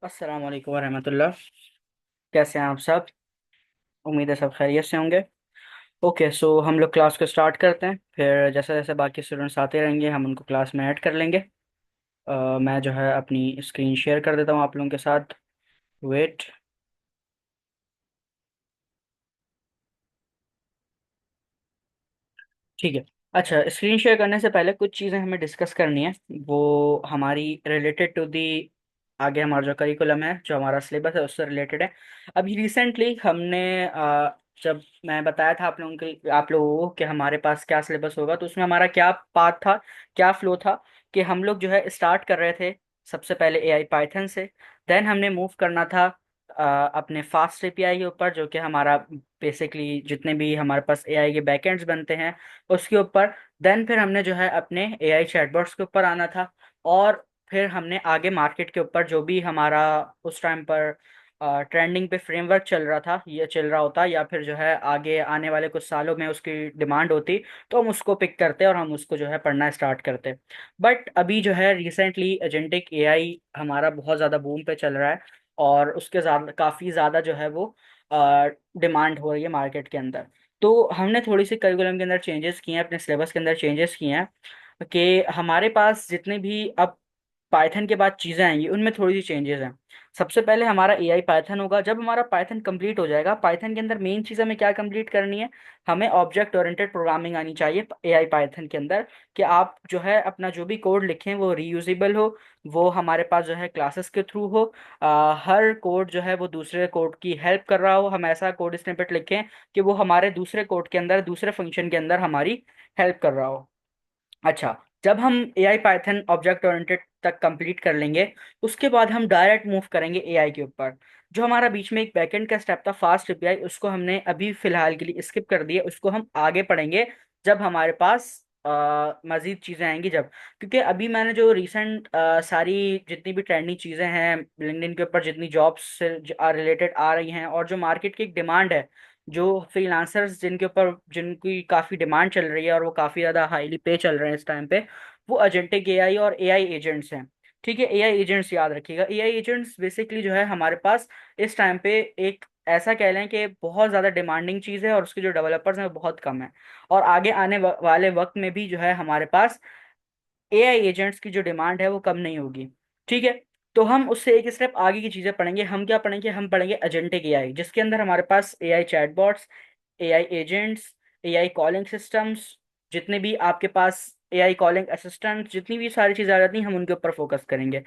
अस्सलाम वालेकुम वरहमतुल्लाह। कैसे हैं आप सब? उम्मीद है सब खैरियत से होंगे। ओके, सो हम लोग क्लास को स्टार्ट करते हैं, फिर जैसे जैसे बाकी स्टूडेंट्स आते रहेंगे हम उनको क्लास में ऐड कर लेंगे। मैं जो है अपनी स्क्रीन शेयर कर देता हूँ आप लोगों के साथ। वेट। ठीक है। अच्छा, स्क्रीन शेयर करने से पहले कुछ चीज़ें हमें डिस्कस करनी है। वो हमारी रिलेटेड टू दी आगे हमारा जो करिकुलम है, जो हमारा सिलेबस है, उससे रिलेटेड है। अभी रिसेंटली हमने जब मैं बताया था आप लोगों को कि हमारे पास क्या सिलेबस होगा, तो उसमें हमारा क्या पाथ था, क्या फ्लो था, कि हम लोग जो है स्टार्ट कर रहे थे सबसे पहले एआई पाइथन से। देन हमने मूव करना था अपने फास्ट एपीआई के ऊपर, जो कि हमारा बेसिकली जितने भी हमारे पास एआई के बैकएंड्स बनते हैं उसके ऊपर। देन फिर हमने जो है अपने एआई चैटबॉट्स के ऊपर आना था। और फिर हमने आगे मार्केट के ऊपर जो भी हमारा उस टाइम पर ट्रेंडिंग पे फ्रेमवर्क चल रहा था, ये चल रहा होता, या फिर जो है आगे आने वाले कुछ सालों में उसकी डिमांड होती, तो हम उसको पिक करते और हम उसको जो है पढ़ना स्टार्ट करते। बट अभी जो है रिसेंटली एजेंटिक एआई हमारा बहुत ज़्यादा बूम पे चल रहा है, और उसके ज़्यादा काफ़ी ज़्यादा जो है वो डिमांड हो रही है मार्केट के अंदर। तो हमने थोड़ी सी करिकुलम के अंदर चेंजेस किए हैं, अपने सिलेबस के अंदर चेंजेस किए हैं, कि हमारे पास जितने भी अब पाइथन के बाद चीज़ें आएंगी उनमें थोड़ी सी चेंजेस हैं। सबसे पहले हमारा एआई पाइथन होगा। जब हमारा पाइथन कंप्लीट हो जाएगा, पाइथन के अंदर मेन चीज़ हमें क्या कंप्लीट करनी है, हमें ऑब्जेक्ट ओरिएंटेड प्रोग्रामिंग आनी चाहिए एआई पाइथन के अंदर। कि आप जो है अपना जो भी कोड लिखें वो रीयूजेबल हो, वो हमारे पास जो है क्लासेस के थ्रू हो। हर कोड जो है वो दूसरे कोड की हेल्प कर रहा हो। हम ऐसा कोड स्निपेट लिखें कि वो हमारे दूसरे कोड के अंदर, दूसरे फंक्शन के अंदर हमारी हेल्प कर रहा हो। अच्छा, जब हम ए आई पाइथन ऑब्जेक्ट ओरिएंटेड तक कंप्लीट कर लेंगे, उसके बाद हम डायरेक्ट मूव करेंगे एआई के ऊपर। जो हमारा बीच में एक बैकएंड का स्टेप था फास्ट एपीआई, उसको हमने अभी फिलहाल के लिए स्किप कर दिया, उसको हम आगे पढ़ेंगे जब हमारे पास मजीद चीज़ें आएंगी जब। क्योंकि अभी मैंने जो रिसेंट सारी जितनी भी ट्रेंडिंग चीज़ें हैं लिंक्डइन के ऊपर, जितनी जॉब्स से रिलेटेड आ रही हैं, और जो मार्केट की एक डिमांड है, जो फ्रीलांसर्स जिनके ऊपर जिनकी काफ़ी डिमांड चल रही है और वो काफ़ी ज़्यादा हाईली पे चल रहे हैं इस टाइम पे, वो एजेंटिक एआई और एआई एजेंट्स हैं। ठीक है, एआई एजेंट्स याद रखिएगा। एआई एजेंट्स बेसिकली जो है हमारे पास इस टाइम पे एक ऐसा कह लें कि बहुत ज़्यादा डिमांडिंग चीज़ है, और उसके जो डेवलपर्स हैं वो बहुत कम है। और आगे आने वाले वक्त में भी जो है हमारे पास एआई एजेंट्स की जो डिमांड है वो कम नहीं होगी। ठीक है। तो हम उससे एक स्टेप आगे की चीज़ें पढ़ेंगे। हम क्या पढ़ेंगे? हम पढ़ेंगे एजेंटिक एआई, जिसके अंदर हमारे पास AI chatbots, AI agents, AI calling systems, जितने भी आपके पास एआई कॉलिंग असिस्टेंट, जितनी भी सारी चीज़ें आ जाती हैं हम उनके ऊपर फोकस करेंगे।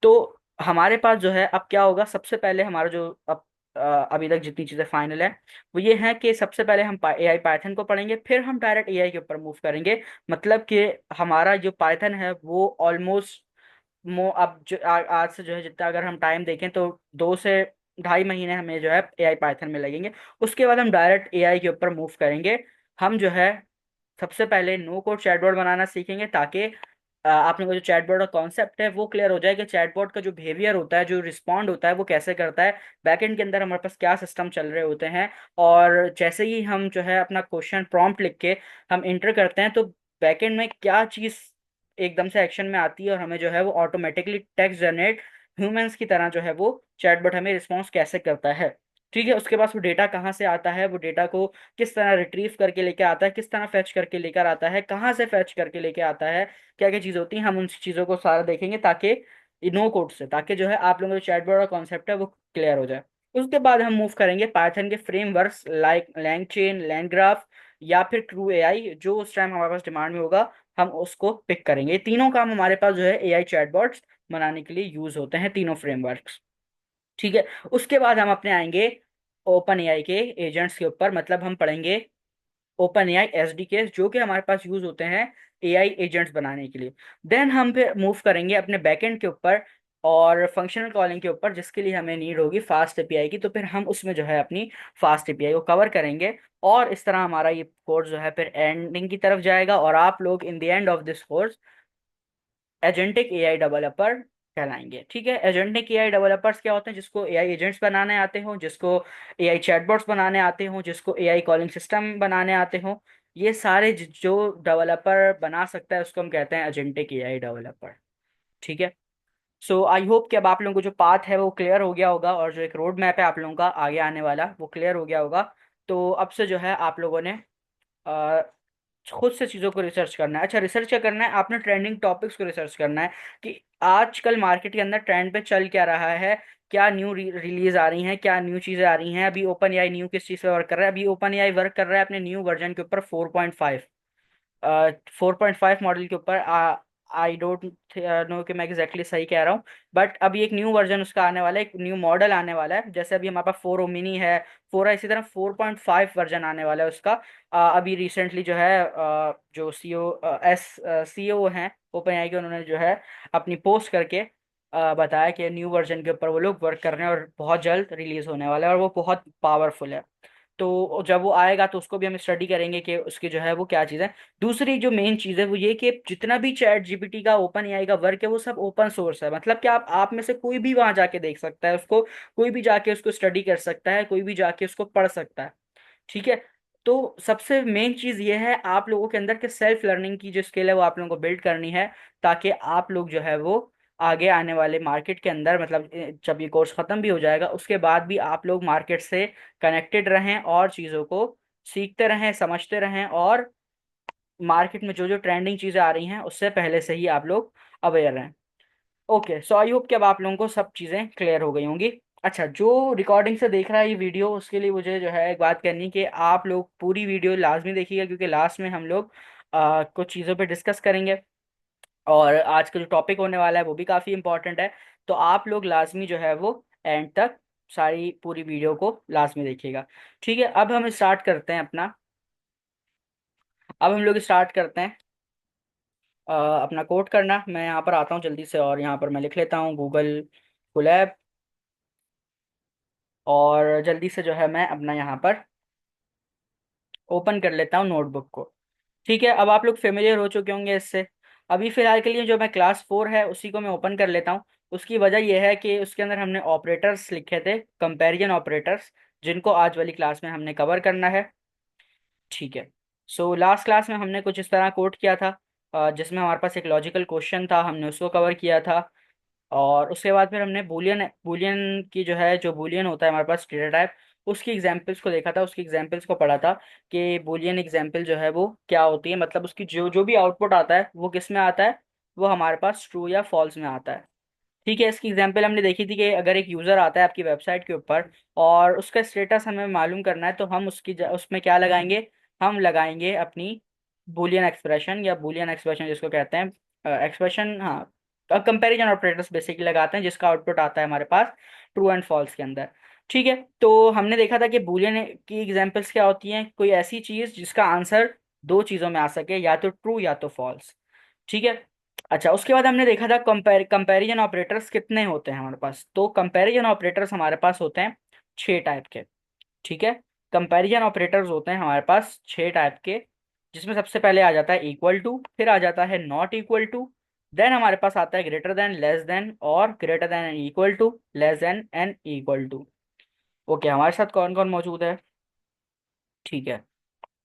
तो हमारे पास जो है अब क्या होगा, सबसे पहले हमारा जो अब अभी तक जितनी चीज़ें फाइनल है वो ये है कि सबसे पहले हम एआई पाइथन को पढ़ेंगे, फिर हम डायरेक्ट एआई के ऊपर मूव करेंगे। मतलब कि हमारा जो पाइथन है वो ऑलमोस्ट अब जो आज से जो है जितना अगर हम टाइम देखें तो 2 से ढाई महीने हमें जो है एआई पाइथन में लगेंगे। उसके बाद हम डायरेक्ट एआई के ऊपर मूव करेंगे। हम जो है सबसे पहले नो कोड चैटबॉट बनाना सीखेंगे, ताकि आप लोगों को जो चैटबॉट का कॉन्सेप्ट है वो क्लियर हो जाए कि चैटबॉट का जो बिहेवियर होता है, जो रिस्पॉन्ड होता है, वो कैसे करता है, बैकएंड के अंदर हमारे पास क्या सिस्टम चल रहे होते हैं। और जैसे ही हम जो है अपना क्वेश्चन प्रॉम्प्ट लिख के हम इंटर करते हैं, तो बैकएंड में क्या चीज़ एकदम से एक्शन में आती है, और हमें जो है वो ऑटोमेटिकली टेक्स्ट जनरेट ह्यूमंस की तरह जो है वो चैटबॉट हमें रिस्पॉन्स कैसे करता है। ठीक है। उसके बाद वो डेटा कहाँ से आता है, वो डेटा को किस तरह रिट्रीव करके लेके आता है, किस तरह फेच करके लेकर आता है, कहाँ से फेच करके लेके आता है, क्या क्या चीज़ होती है, हम उन चीज़ों को सारा देखेंगे, ताकि नो कोड से, ताकि जो है आप लोगों का जो चैटबॉट का कॉन्सेप्ट है वो क्लियर हो जाए। उसके बाद हम मूव करेंगे पाइथन के फ्रेमवर्क्स लाइक लैंगचेन, लैंडग्राफ, या फिर ट्रू एआई, जो उस टाइम हमारे पास डिमांड में होगा हम उसको पिक करेंगे। ये तीनों काम हमारे पास जो है एआई चैटबॉट्स बनाने के लिए यूज होते हैं, तीनों फ्रेमवर्क्स। ठीक है। उसके बाद हम अपने आएंगे ओपन एआई के एजेंट्स के ऊपर, मतलब हम पढ़ेंगे ओपन एआई एसडीके, जो कि हमारे पास यूज होते हैं एआई एजेंट्स बनाने के लिए। देन हम फिर मूव करेंगे अपने बैकएंड के ऊपर और फंक्शनल कॉलिंग के ऊपर, जिसके लिए हमें नीड होगी फास्ट एपीआई की। तो फिर हम उसमें जो है अपनी फास्ट एपीआई को कवर करेंगे, और इस तरह हमारा ये कोर्स जो है फिर एंडिंग की तरफ जाएगा, और आप लोग in the end of this course agentic AI developer कहलाएंगे। ठीक है। एजेंटिक एआई डेवलपर्स क्या होते हैं? जिसको एआई एजेंट्स बनाने आते हो, जिसको एआई चैटबॉट्स बनाने आते हो, जिसको एआई कॉलिंग सिस्टम बनाने आते हो, ये सारे जो डेवलपर बना सकता है उसको हम कहते हैं एजेंटिक एआई डेवलपर। ठीक है। सो आई होप कि अब आप लोगों को जो पाथ है वो क्लियर हो गया होगा, और जो एक रोड मैप है आप लोगों का आगे आने वाला वो क्लियर हो गया होगा। तो अब से जो है आप लोगों ने अ, खुद से चीज़ों को रिसर्च करना है। अच्छा, रिसर्च क्या करना है, आपने ट्रेंडिंग टॉपिक्स को रिसर्च करना है कि आजकल मार्केट के अंदर ट्रेंड पे चल क्या रहा है, क्या न्यू रिलीज आ रही हैं, क्या न्यू चीज़ें आ रही हैं। अभी ओपन एआई न्यू किस चीज़ पे वर्क कर रहा है, अभी ओपन एआई वर्क कर रहा है अपने न्यू वर्जन के ऊपर 4.5, 4.5 मॉडल के ऊपर। आई डोंट नो कि मैं एग्जैक्टली सही कह रहा हूँ, बट अभी एक न्यू वर्जन उसका आने वाला है, एक न्यू मॉडल आने वाला है। जैसे अभी हमारे पास 4 मिनी है, 4 है, इसी तरह 4.5 वर्जन आने वाला है उसका। अभी रिसेंटली जो है जो सीईओ हैं ओपन एआई के, उन्होंने जो है अपनी पोस्ट करके बताया कि न्यू वर्जन के ऊपर वो लोग वर्क कर रहे हैं और बहुत जल्द रिलीज होने वाला है, और वो बहुत पावरफुल है। तो जब वो आएगा तो उसको भी हम स्टडी करेंगे कि उसकी जो है वो क्या चीज़ है। दूसरी जो मेन चीज़ है वो ये कि जितना भी चैट जीपीटी का ओपन एआई का वर्क है वो सब ओपन सोर्स है, मतलब कि आप में से कोई भी वहां जाके देख सकता है उसको, कोई भी जाके उसको स्टडी कर सकता है, कोई भी जाके उसको पढ़ सकता है। ठीक है। तो सबसे मेन चीज़ ये है आप लोगों के अंदर के सेल्फ लर्निंग की जो स्किल है वो आप लोगों को बिल्ड करनी है, ताकि आप लोग जो है वो आगे आने वाले मार्केट के अंदर, मतलब जब ये कोर्स ख़त्म भी हो जाएगा उसके बाद भी आप लोग मार्केट से कनेक्टेड रहें और चीज़ों को सीखते रहें, समझते रहें, और मार्केट में जो जो ट्रेंडिंग चीज़ें आ रही हैं उससे पहले से ही आप लोग अवेयर रहें। ओके, सो आई होप कि अब आप लोगों को सब चीज़ें क्लियर हो गई होंगी। अच्छा, जो रिकॉर्डिंग से देख रहा है ये वीडियो उसके लिए मुझे जो है एक बात करनी कि आप लोग पूरी वीडियो लाजमी देखिएगा, क्योंकि लास्ट में हम लोग कुछ चीज़ों पे डिस्कस करेंगे, और आज का जो टॉपिक होने वाला है वो भी काफ़ी इंपॉर्टेंट है। तो आप लोग लाजमी जो है वो एंड तक सारी पूरी वीडियो को लाजमी देखिएगा। ठीक है, अब हम स्टार्ट करते हैं अपना। अब हम लोग स्टार्ट करते हैं अपना कोड करना। मैं यहाँ पर आता हूँ जल्दी से, और यहाँ पर मैं लिख लेता हूँ गूगल कोलैब, और जल्दी से जो है मैं अपना यहाँ पर ओपन कर लेता हूँ नोटबुक को। ठीक है, अब आप लोग फेमिलियर हो चुके होंगे इससे। अभी फिलहाल के लिए जो मैं क्लास 4 है उसी को मैं ओपन कर लेता हूँ। उसकी वजह यह है कि उसके अंदर हमने ऑपरेटर्स लिखे थे, कंपैरिजन ऑपरेटर्स, जिनको आज वाली क्लास में हमने कवर करना है। ठीक है। सो लास्ट क्लास में हमने कुछ इस तरह कोड किया था, जिसमें हमारे पास एक लॉजिकल क्वेश्चन था, हमने उसको कवर किया था। और उसके बाद फिर हमने बूलियन बूलियन की जो है, जो बूलियन होता है हमारे पास डेटा टाइप, उसकी एग्जांपल्स को देखा था, उसकी एग्जांपल्स को पढ़ा था कि बूलियन एग्जांपल जो है वो क्या होती है, मतलब उसकी जो जो भी आउटपुट आता है वो किस में आता है, वो हमारे पास ट्रू या फॉल्स में आता है। ठीक है, इसकी एग्जांपल हमने देखी थी कि अगर एक यूज़र आता है आपकी वेबसाइट के ऊपर और उसका स्टेटस हमें मालूम करना है, तो हम उसमें क्या लगाएंगे, हम लगाएंगे अपनी बूलियन एक्सप्रेशन, या बूलियन एक्सप्रेशन जिसको कहते हैं एक्सप्रेशन, हाँ, कंपैरिजन ऑपरेटर्स बेसिकली लगाते हैं, जिसका आउटपुट आता है हमारे पास ट्रू एंड फॉल्स के अंदर। ठीक है, तो हमने देखा था कि बूलियन की एग्जांपल्स क्या होती हैं, कोई ऐसी चीज़ जिसका आंसर दो चीज़ों में आ सके, या तो ट्रू या तो फॉल्स। ठीक है। अच्छा, उसके बाद हमने देखा था कंपैरिजन ऑपरेटर्स कितने होते हैं हमारे पास। तो कंपैरिजन ऑपरेटर्स हमारे पास होते हैं 6 टाइप के। ठीक है, कंपैरिजन ऑपरेटर्स होते हैं हमारे पास 6 टाइप के, जिसमें सबसे पहले आ जाता है इक्वल टू, फिर आ जाता है नॉट इक्वल टू, देन हमारे पास आता है ग्रेटर देन, लेस देन, और greater than and equal to, less than and equal to. Okay, हमारे साथ कौन कौन मौजूद है? ठीक है,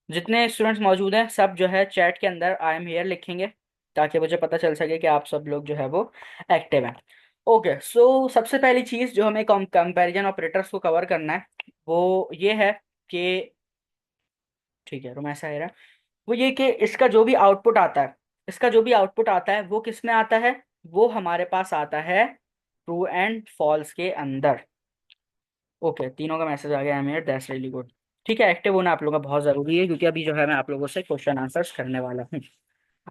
जितने स्टूडेंट्स मौजूद हैं सब जो है चैट के अंदर आई एम हियर लिखेंगे, ताकि मुझे पता चल सके कि आप सब लोग जो है वो एक्टिव हैं। ओके, सो सबसे पहली चीज़ जो हमें कंपैरिजन ऑपरेटर्स को कवर करना है वो ये है कि, ठीक है रोमैसा है, वो ये कि इसका जो भी आउटपुट आता है, इसका जो भी आउटपुट आता है वो किस में आता है, वो हमारे पास आता है ट्रू एंड फॉल्स के अंदर। ओके, तीनों का मैसेज आ गया है मेरे, दैट्स रियली गुड। ठीक है, एक्टिव होना आप लोगों का बहुत ज़रूरी है, क्योंकि अभी जो है मैं आप लोगों से क्वेश्चन आंसर्स करने वाला हूँ।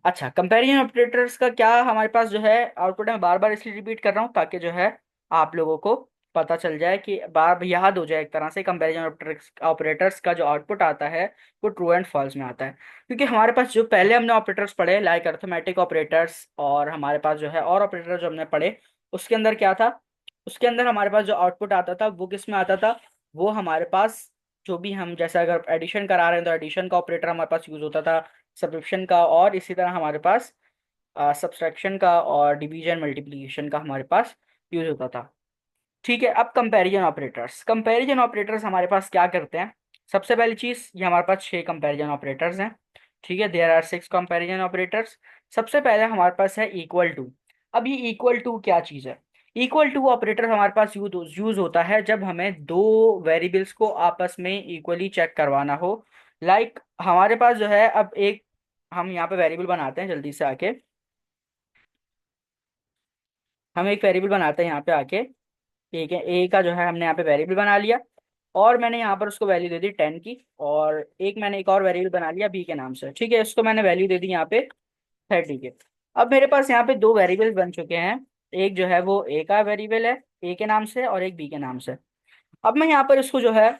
अच्छा, कंपैरिजन ऑपरेटर्स का क्या हमारे पास जो है आउटपुट है, मैं बार बार इसलिए रिपीट कर रहा हूँ ताकि जो है आप लोगों को पता चल जाए, कि बार याद हो जाए एक तरह से, कंपैरिजन ऑपरेटर्स का जो आउटपुट आता है वो ट्रू एंड फॉल्स में आता है। क्योंकि हमारे पास जो पहले हमने ऑपरेटर्स पढ़े लाइक अर्थमेटिक ऑपरेटर्स, और हमारे पास जो है और ऑपरेटर जो हमने पढ़े, उसके अंदर क्या था, उसके अंदर हमारे पास जो आउटपुट आता था वो किस में आता था, वो हमारे पास जो भी हम जैसे अगर एडिशन करा रहे हैं तो एडिशन का ऑपरेटर हमारे पास यूज होता था, सब्ट्रैक्शन का, और इसी तरह हमारे पास सब्सट्रैक्शन का और डिवीजन मल्टीप्लिकेशन का हमारे पास यूज होता था। ठीक है, अब कंपैरिजन ऑपरेटर्स हमारे पास क्या करते हैं। सबसे पहली चीज़, ये हमारे पास 6 कंपैरिजन ऑपरेटर्स हैं। ठीक है, देयर आर 6 कंपैरिजन ऑपरेटर्स। सबसे पहले हमारे पास है इक्वल टू। अब ये इक्वल टू क्या चीज़ है, इक्वल टू ऑपरेटर हमारे पास यूज होता है जब हमें दो वेरिएबल्स को आपस में इक्वली चेक करवाना हो। हमारे पास जो है अब एक, हम यहाँ पे वेरिएबल बनाते हैं जल्दी से आके, हम एक वेरिएबल बनाते हैं यहाँ पे आके। ठीक है, ए का जो है हमने यहाँ पे वेरिएबल बना लिया, और मैंने यहाँ पर उसको वैल्यू दे दी 10 की, और एक मैंने एक और वेरिएबल बना लिया बी के नाम से। ठीक है, इसको मैंने वैल्यू दे दी यहाँ पे 30 के। अब मेरे पास यहाँ पे दो वेरिएबल्स बन चुके हैं, एक जो है वो ए का वेरिएबल है ए के नाम से, और एक बी के नाम से। अब मैं यहाँ पर इसको जो है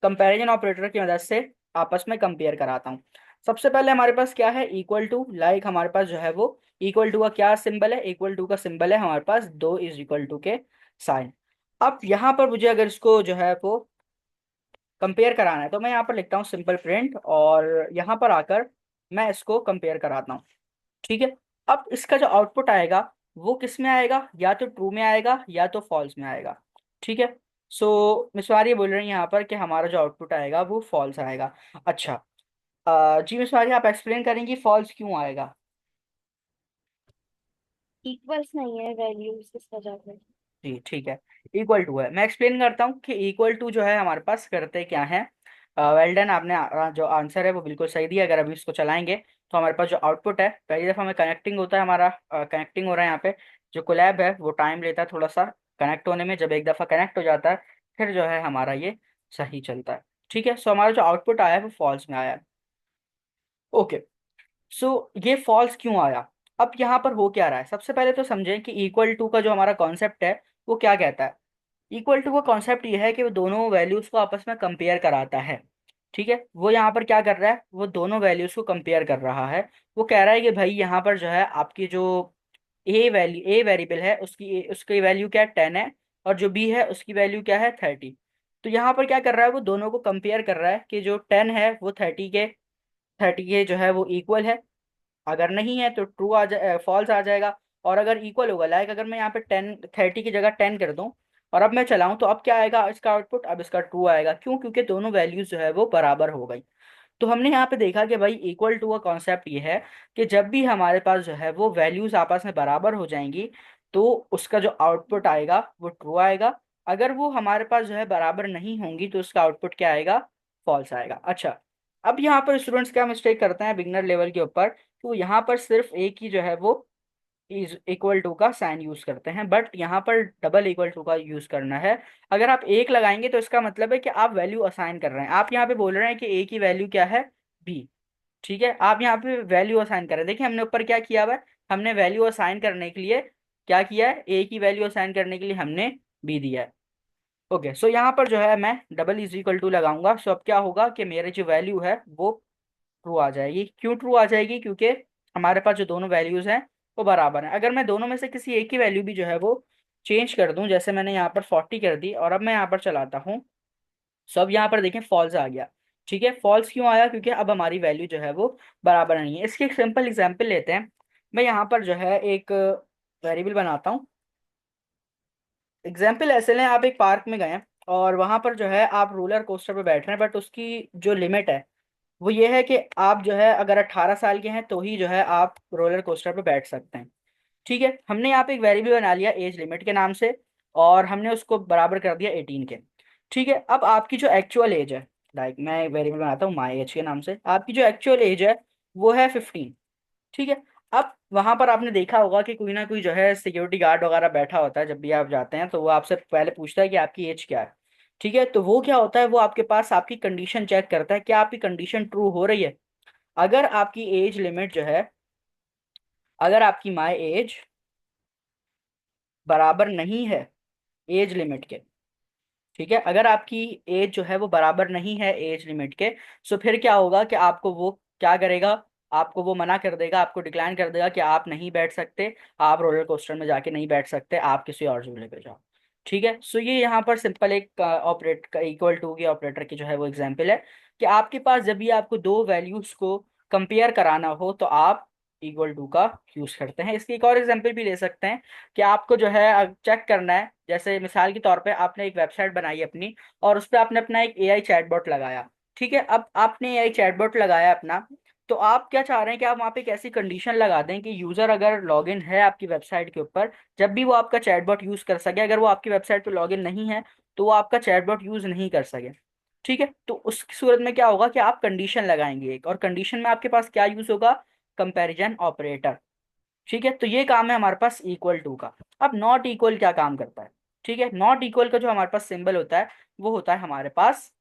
कंपैरिजन ऑपरेटर की मदद से आपस में कंपेयर कराता हूँ। सबसे पहले हमारे पास क्या है, इक्वल टू। हमारे पास जो है वो इक्वल टू का क्या सिंबल है, इक्वल टू का सिंबल है हमारे पास दो इज इक्वल टू के साइन। अब यहाँ पर मुझे अगर इसको जो है वो कंपेयर कराना है तो मैं यहाँ पर लिखता हूँ सिंपल प्रिंट, और यहाँ पर आकर मैं इसको कंपेयर कराता हूँ। ठीक है, अब इसका जो आउटपुट आएगा वो किस में आएगा, या तो ट्रू में आएगा या तो फॉल्स में आएगा। ठीक है, सो मिसवार ये बोल रहे हैं यहाँ पर कि हमारा जो आउटपुट आएगा वो फॉल्स आएगा। अच्छा, जी मिसवार आप एक्सप्लेन करेंगी फॉल्स क्यों आएगा। इक्वल्स नहीं है वैल्यूज इस वजह से। जी ठीक है, इक्वल टू है। मैं एक्सप्लेन करता हूँ कि इक्वल टू जो है हमारे पास करते क्या है। वेल डन, आपने जो आंसर है वो बिल्कुल सही दिया। अगर अभी इसको चलाएंगे तो हमारे पास जो आउटपुट है, पहली दफ़ा में कनेक्टिंग होता है हमारा, कनेक्टिंग हो रहा है यहाँ पे। जो कोलैब है वो टाइम लेता है थोड़ा सा कनेक्ट होने में, जब एक दफ़ा कनेक्ट हो जाता है फिर जो है हमारा ये सही चलता है। ठीक है, सो हमारा जो आउटपुट आया है वो फॉल्स में आया है। ओके, सो ये फॉल्स क्यों आया। अब यहाँ पर हो क्या रहा है, सबसे पहले तो समझें कि इक्वल टू का जो हमारा कॉन्सेप्ट है वो क्या कहता है। इक्वल टू का कॉन्सेप्ट ये है कि वो दोनों वैल्यूज को आपस में कंपेयर कराता है। ठीक है, वो यहाँ पर क्या कर रहा है, वो दोनों वैल्यूज को कंपेयर कर रहा है। वो कह रहा है कि भाई यहाँ पर जो है आपकी जो ए वेरिएबल है उसकी वैल्यू क्या है 10 है, और जो बी है उसकी वैल्यू क्या है 30। तो यहाँ पर क्या कर रहा है, वो दोनों को कंपेयर कर रहा है कि जो 10 है वो 30 के जो है वो इक्वल है। अगर नहीं है तो ट्रू आ जाए, फॉल्स आ जाएगा। और अगर इक्वल होगा, अगर मैं यहाँ पे 30 की जगह 10 कर दूं और अब मैं चलाऊं, तो अब क्या आएगा इसका आउटपुट, अब इसका ट्रू आएगा। क्यों, क्योंकि दोनों वैल्यूज जो है वो बराबर हो गई। तो हमने यहाँ पे देखा कि भाई इक्वल टू का कॉन्सेप्ट ये है कि जब भी हमारे पास जो है वो वैल्यूज आपस में बराबर हो जाएंगी तो उसका जो आउटपुट आएगा वो ट्रू आएगा। अगर वो हमारे पास जो है बराबर नहीं होंगी तो उसका आउटपुट क्या आएगा, फॉल्स आएगा। अच्छा, अब यहाँ पर स्टूडेंट्स क्या मिस्टेक करते हैं बिगनर लेवल के ऊपर, तो यहाँ पर सिर्फ एक ही जो है वो इज इक्वल टू का साइन यूज करते हैं, बट यहाँ पर डबल इक्वल टू का यूज करना है। अगर आप एक लगाएंगे तो इसका मतलब है कि आप वैल्यू असाइन कर रहे हैं। आप यहाँ पे बोल रहे हैं कि ए की वैल्यू क्या है, बी। ठीक है, आप यहाँ पे वैल्यू असाइन कर रहे हैं। देखिए हमने ऊपर क्या किया हुआ है, हमने वैल्यू असाइन करने के लिए क्या किया है, ए की वैल्यू असाइन करने के लिए हमने बी दिया है। ओके, सो यहाँ पर जो है मैं डबल इज इक्वल टू लगाऊंगा। सो अब क्या होगा कि मेरी जो वैल्यू है वो ट्रू आ जाएगी। क्यों ट्रू आ जाएगी, क्योंकि हमारे पास जो दोनों वैल्यूज हैं वो बराबर हैं। अगर मैं दोनों में से किसी एक की वैल्यू भी जो है वो चेंज कर दूं, जैसे मैंने यहाँ पर 40 कर दी और अब मैं यहाँ पर चलाता हूँ, सो अब यहाँ पर देखें फॉल्स आ गया। ठीक है, फॉल्स क्यों आया, क्योंकि अब हमारी वैल्यू जो है वो बराबर नहीं है। इसकी एक सिंपल एग्जांपल लेते हैं। मैं यहाँ पर जो है एक वेरिएबल बनाता हूँ। एग्जाम्पल ऐसे लें, आप एक पार्क में गए हैं और वहां पर जो है आप रोलर कोस्टर पे बैठ रहे हैं, बट उसकी जो लिमिट है वो ये है कि आप जो है अगर 18 साल के हैं तो ही जो है आप रोलर कोस्टर पे बैठ सकते हैं। ठीक है, हमने यहाँ पे एक वेरिएबल बना लिया एज लिमिट के नाम से, और हमने उसको बराबर कर दिया 18 के। ठीक है, अब आपकी जो एक्चुअल एज है, मैं वेरिएबल बनाता हूँ माई एज के नाम से, आपकी जो एक्चुअल एज है वो है 15। ठीक है, अब वहां पर आपने देखा होगा कि कोई ना कोई जो है सिक्योरिटी गार्ड वगैरह बैठा होता है, जब भी आप जाते हैं तो वो आपसे पहले पूछता है कि आपकी एज क्या है। ठीक है, तो वो क्या होता है, वो आपके पास आपकी कंडीशन चेक करता है कि आपकी कंडीशन ट्रू हो रही है। अगर आपकी एज लिमिट जो है, अगर आपकी माई एज बराबर नहीं है एज लिमिट के, ठीक है, अगर आपकी एज जो है वो बराबर नहीं है एज लिमिट के, सो फिर क्या होगा कि आपको वो क्या करेगा, आपको वो मना कर देगा, आपको डिक्लाइन कर देगा कि आप नहीं बैठ सकते, आप रोलर कोस्टर में जाके नहीं बैठ सकते, आप किसी और झूले पे जाओ। ठीक है, सो ये यहाँ पर सिंपल एक ऑपरेट इक्वल टू के ऑपरेटर की जो है वो एग्जांपल है कि आपके पास जब भी आपको दो वैल्यूज को कंपेयर कराना हो तो आप इक्वल टू का यूज करते हैं। इसकी एक और एग्जांपल भी ले सकते हैं कि आपको जो है चेक करना है, जैसे मिसाल के तौर पे आपने एक वेबसाइट बनाई अपनी और उस पर आपने अपना एक एआई चैटबॉट लगाया। ठीक है, अब आपने एआई चैटबॉट लगाया अपना, तो आप क्या चाह रहे हैं कि आप वहाँ पे एक ऐसी कंडीशन लगा दें कि यूजर अगर लॉगिन है आपकी वेबसाइट के ऊपर, जब भी वो आपका चैटबॉट यूज कर सके। अगर वो आपकी वेबसाइट पे लॉगिन नहीं है तो वो आपका चैटबॉट यूज नहीं कर सके। ठीक है, तो उस सूरत में क्या होगा कि आप कंडीशन लगाएंगे एक, और कंडीशन में आपके पास क्या यूज होगा, कंपैरिजन ऑपरेटर। ठीक है, तो ये काम है हमारे पास इक्वल टू का। अब नॉट इक्वल क्या काम करता है? ठीक है, नॉट इक्वल का जो हमारे पास सिंबल होता है वो होता है हमारे पास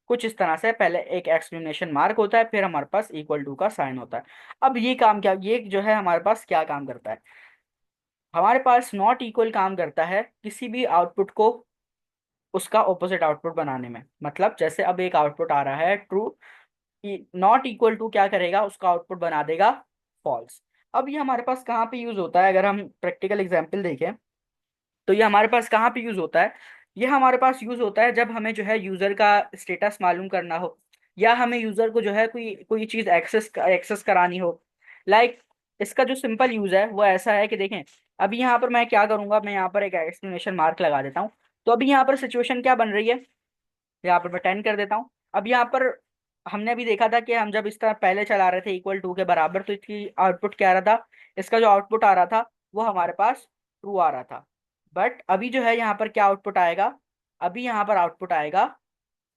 कुछ इस तरह से, पहले एक एक्सक्लेमेशन मार्क होता है, फिर हमारे पास इक्वल टू का साइन होता है। अब ये काम क्या, ये जो है हमारे पास क्या काम करता है, हमारे पास नॉट इक्वल काम करता है किसी भी आउटपुट को उसका ऑपोजिट आउटपुट बनाने में। मतलब जैसे अब एक आउटपुट आ रहा है ट्रू, नॉट इक्वल टू क्या करेगा, उसका आउटपुट बना देगा फॉल्स। अब ये हमारे पास कहाँ पे यूज होता है, अगर हम प्रैक्टिकल एग्जांपल देखें तो ये हमारे पास कहाँ पे यूज होता है। ये हमारे पास यूज होता है जब हमें जो है यूजर का स्टेटस मालूम करना हो, या हमें यूजर को जो है कोई कोई चीज एक्सेस करानी हो। लाइक इसका जो सिंपल यूज है वो ऐसा है कि देखें, अभी यहाँ पर मैं क्या करूंगा, मैं यहाँ पर एक एक्सप्लेनेशन मार्क लगा देता हूँ। तो अभी यहाँ पर सिचुएशन क्या बन रही है, यहाँ पर मैं 10 कर देता हूँ। अब यहाँ पर हमने अभी देखा था कि हम जब इस तरह पहले चला रहे थे इक्वल टू के बराबर, तो इसकी आउटपुट क्या आ रहा था, इसका जो आउटपुट आ रहा था वो हमारे पास ट्रू आ रहा था। बट अभी जो है यहाँ पर क्या आउटपुट आएगा, अभी यहाँ पर आउटपुट आएगा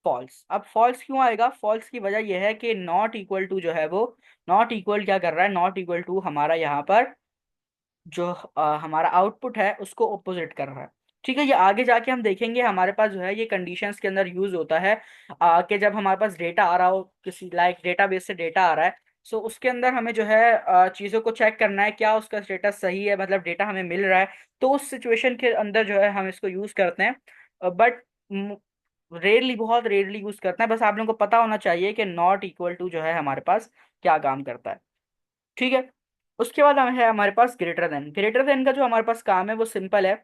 फॉल्स। अब फॉल्स क्यों आएगा, फॉल्स की वजह यह है कि नॉट इक्वल टू जो है वो, नॉट इक्वल क्या कर रहा है, नॉट इक्वल टू हमारा यहाँ पर जो हमारा आउटपुट है उसको ऑपोजिट कर रहा है। ठीक है, ये आगे जाके हम देखेंगे हमारे पास जो है ये कंडीशंस के अंदर यूज होता है, कि जब हमारे पास डेटा आ रहा हो, किसी लाइक डेटाबेस से डेटा आ रहा है, सो उसके अंदर हमें जो है चीज़ों को चेक करना है क्या उसका स्टेटस सही है, मतलब डेटा हमें मिल रहा है। तो उस सिचुएशन के अंदर जो है हम इसको यूज करते हैं, बट रेयरली, बहुत रेयरली यूज करते हैं। बस आप लोगों को पता होना चाहिए कि नॉट इक्वल टू जो है हमारे पास क्या काम करता है। ठीक है, उसके बाद है हमारे पास ग्रेटर देन। ग्रेटर देन का जो हमारे पास काम है वो सिंपल है।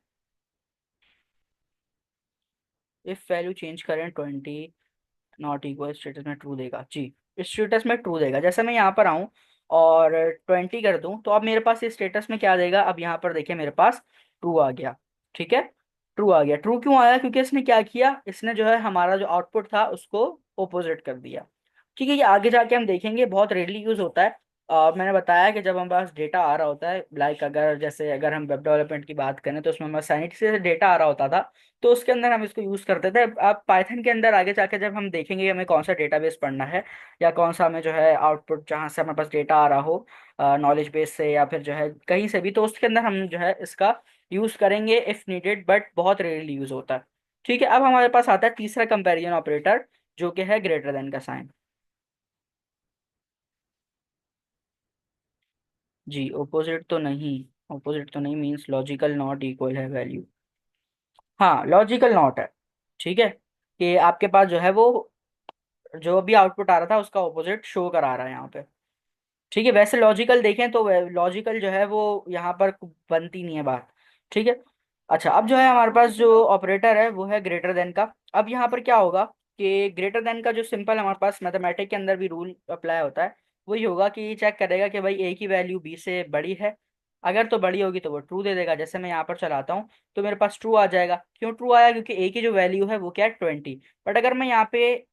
इफ वैल्यू चेंज करें 20 नॉट इक्वल, स्टेटस में ट्रू देगा जी, स्टेटस में ट्रू देगा। जैसे मैं यहाँ पर आऊँ और 20 कर दूं तो अब मेरे पास ये स्टेटस में क्या देगा, अब यहाँ पर देखिए मेरे पास ट्रू आ गया। ठीक है, ट्रू आ गया। ट्रू क्यों आया, क्योंकि इसने क्या किया, इसने जो है हमारा जो आउटपुट था उसको ओपोजिट कर दिया। ठीक है, ये आगे जाके हम देखेंगे, बहुत रेयरली यूज होता है। मैंने बताया कि जब हमारे पास डेटा आ रहा होता है, लाइक अगर जैसे अगर हम वेब डेवलपमेंट की बात करें तो उसमें हमारे साइट से डेटा आ रहा होता था, तो उसके अंदर हम इसको यूज करते थे। अब पाइथन के अंदर आगे जाके जब हम देखेंगे कि हमें कौन सा डेटाबेस पढ़ना है, या कौन सा हमें जो है आउटपुट जहाँ से हमारे पास डेटा आ रहा हो, नॉलेज बेस से या फिर जो है कहीं से भी, तो उसके अंदर हम जो है इसका यूज करेंगे इफ नीडेड, बट बहुत रेयरली यूज होता है। ठीक है, अब हमारे पास आता है तीसरा कंपैरिजन ऑपरेटर, जो कि है ग्रेटर देन का साइन। जी ऑपोजिट तो नहीं, ऑपोजिट तो नहीं मीन्स लॉजिकल नॉट इक्वल है वैल्यू। हाँ लॉजिकल नॉट है। ठीक है, कि आपके पास जो है वो जो भी आउटपुट आ रहा था उसका ऑपोजिट शो करा रहा है यहाँ पे। ठीक है, वैसे लॉजिकल देखें तो लॉजिकल जो है वो यहाँ पर बनती नहीं है बात। ठीक है, अच्छा अब जो है हमारे पास जो ऑपरेटर है वो है ग्रेटर देन का। अब यहाँ पर क्या होगा कि ग्रेटर देन का जो सिंपल हमारे पास मैथमेटिक के अंदर भी रूल अप्लाई होता है, वही होगा कि ये चेक करेगा कि भाई ए की वैल्यू बी से बड़ी है। अगर तो बड़ी होगी तो वो ट्रू दे देगा। जैसे मैं यहाँ पर चलाता हूँ तो मेरे पास ट्रू आ जाएगा। क्यों ट्रू आया, क्योंकि ए की जो वैल्यू है वो क्या है 20। बट अगर मैं यहाँ पे